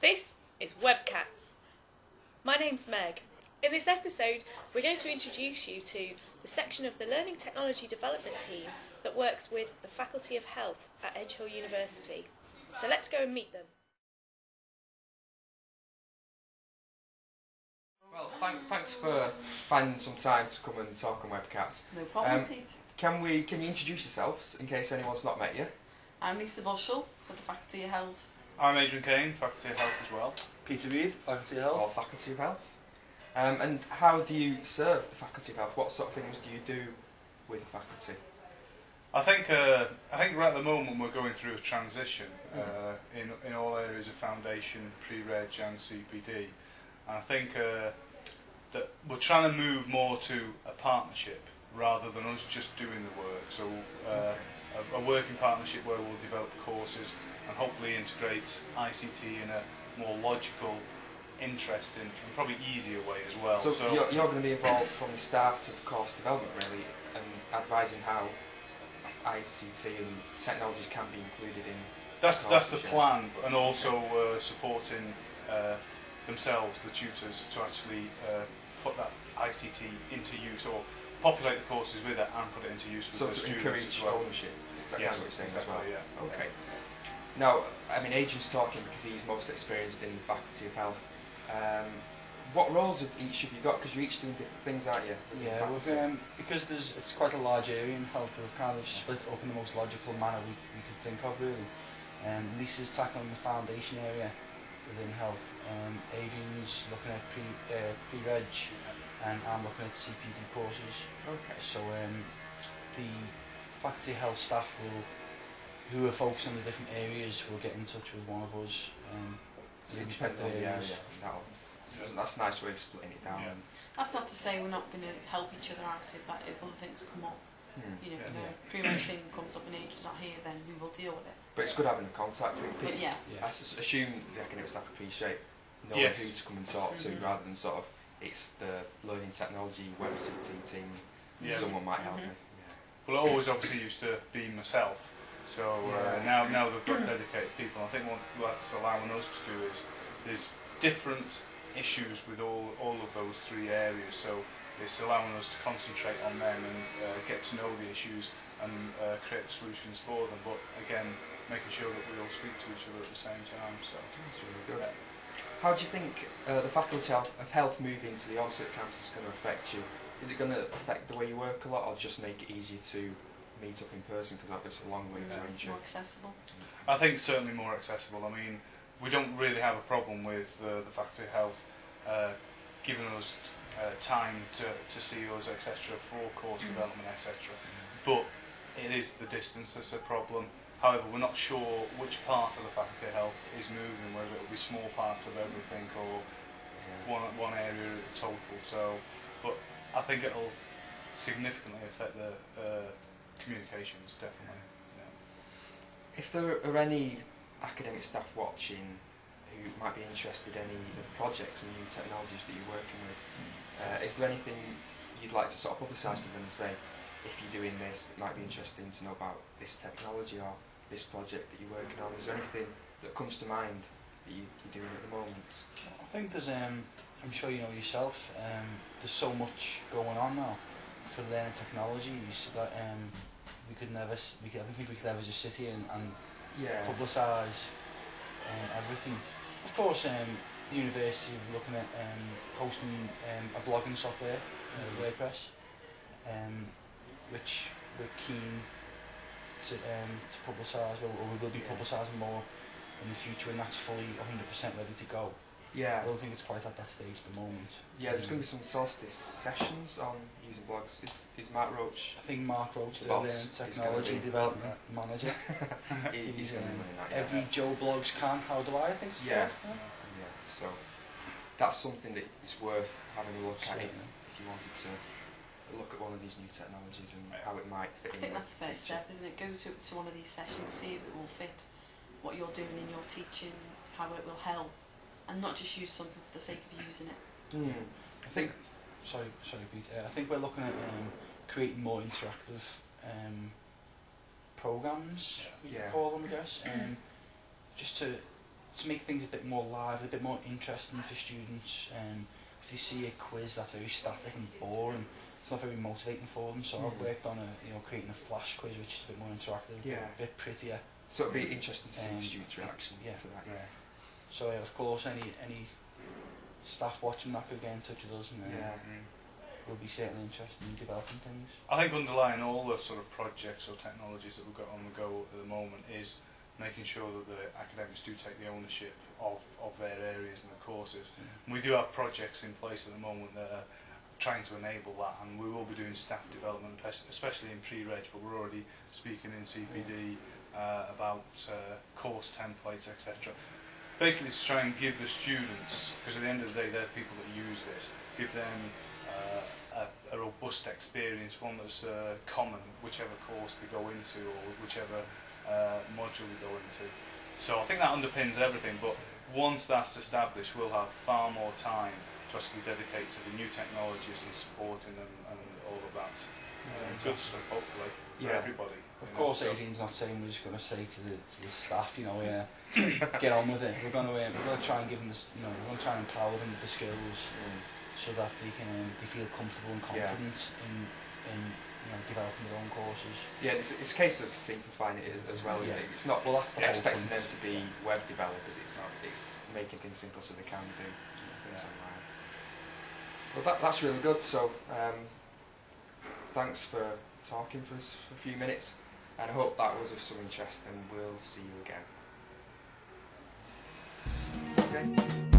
This is Webcats. My name's Meg. In this episode, we're going to introduce you to the section of the Learning Technology Development team that works with the Faculty of Health at Edge Hill University. So let's go and meet them. Well, thanks for finding some time to come and talk on Webcats. No problem, Pete. Can you introduce yourselves in case anyone's not met you? I'm Lisa Boschel for the Faculty of Health. I'm Adrian Kane, Faculty of Health as well. Peter Reid, Faculty of Health. Or Faculty of Health. And how do you serve the Faculty of Health? What sort of things do you do with the faculty? I think right at the moment we're going through a transition in all areas of foundation, pre-reg and CPD. And I think that we're trying to move more to a partnership rather than us just doing the work. So a working partnership where we'll develop courses and hopefully integrate ICT in a more logical, interesting and probably easier way as well. So you're going to be involved from the start of course development really, and advising how ICT and technologies can be included in. That's the plan, and also supporting themselves, the tutors, to actually put that ICT into use or populate the courses with it and put it into use with the students. So to encourage ownership. Is that kind of what you're saying as well? Yeah. Okay. Now, I mean, Adrian's talking because he's most experienced in the Faculty of Health. What roles have each of you got? Because you're each doing different things, aren't you? Yeah, because it's quite a large area in health, we've kind of split it up in the most logical manner we could think of, really. Lisa's tackling the foundation area within health. Adrian's looking at pre-reg, and I'm looking at CPD courses. Okay. So the Faculty of Health staff who are focused on the different areas will get in touch with one of us. The respective areas. That's a nice way of splitting it down. Yeah. That's not to say we're not going to help each other out if other things come up. You know, if a pre-reg thing comes up and Adrian's not here, then we will deal with it. But it's good having contact with people. But yeah. I assume the academic staff appreciate knowing who to come and talk to rather than sort of it's the learning technology WebCT team. Someone might help me. Well, I always obviously used to be myself, so now they've got dedicated people. I think what that's allowing us to do is different issues with all of those three areas. So it's allowing us to concentrate on them and get to know the issues and create the solutions for them. But again, making sure that we all speak to each other at the same time. So that's really good. How do you think the Faculty of Health moving to the on-site campus is going to affect you? Is it going to affect the way you work a lot, or just make it easier to meet up in person, because that's a long way to reach? More accessible? I think certainly more accessible. I mean, we don't really have a problem with the Faculty of Health giving us time to see us, etc., for course development, etc. But it is the distance that's a problem. However, we're not sure which part of the Faculty of Health is moving, whether it will be small parts of everything or one area of the total. So, but I think it'll significantly affect the communications, definitely. Yeah. If there are any academic staff watching who might be interested in any of the projects and new technologies that you're working with, is there anything you'd like to sort of publicise to them and say, if you're doing this, it might be interesting to know about this technology or this project that you're working on? Is there anything that comes to mind that you're doing at the moment? I think there's, I'm sure you know yourself, there's so much going on now for learning technologies that I don't think we could ever just sit here and publicise everything. Of course, the university is looking at hosting a blogging software, WordPress, which we're keen to publicise, or we will be publicising more in the future, and that's fully 100% ready to go. Yeah. I don't think it's quite at that stage at the moment. Yeah, there's going to be some solstice sessions on using blogs. Is Mark Roach? I think Mark Roach, the technology development manager. he's going to be running that. Every Joe blogs can. How do I think? Yeah. So that's something that it's worth having a look at if you wanted to look at one of these new technologies and how it might fit in. I think that's the first step, isn't it? Go to one of these sessions, see if it will fit what you're doing in your teaching, how it will help, and not just use something for the sake of using it. I think, sorry Pete, I think we're looking at creating more interactive programmes, we call them, I guess, just to to make things a bit more live, a bit more interesting for students. If they see a quiz that's very static and boring, it's not very motivating for them. So I've worked on creating a flash quiz which is a bit more interactive, a bit prettier. So it'd be interesting to see the students' reaction to that. Yeah. So of course, any staff watching that could get in touch with us, and we'll be certainly interested in developing things. I think underlying all the sort of projects or technologies that we've got on the go at the moment is making sure that the academics do take the ownership of their areas and the courses. And we do have projects in place at the moment that are trying to enable that, and we will be doing staff development, especially in pre-reg, but we're already speaking in CPD about course templates, etc. Basically to try and give the students, because at the end of the day they're people that use this, give them a robust experience, one that's common, whichever course they go into or whichever module they go into. So I think that underpins everything, but once that's established, we'll have far more time to actually dedicate to the new technologies and supporting them and all of that. Good stuff, hopefully, for everybody. Of course, Adrian's not saying we're just going to say to the staff, get on with it. We're going to try and give them this, we're going to try and empower them with the skills so that they feel comfortable and confident in developing their own courses. Yeah, it's a case of simplifying it as well, isn't it? It's not expecting them to be web developers. It's making things simple so they can do things online. Well, that's really good. So, thanks for talking for us for a few minutes, and I hope that was of some interest. And we'll see you again. Okay.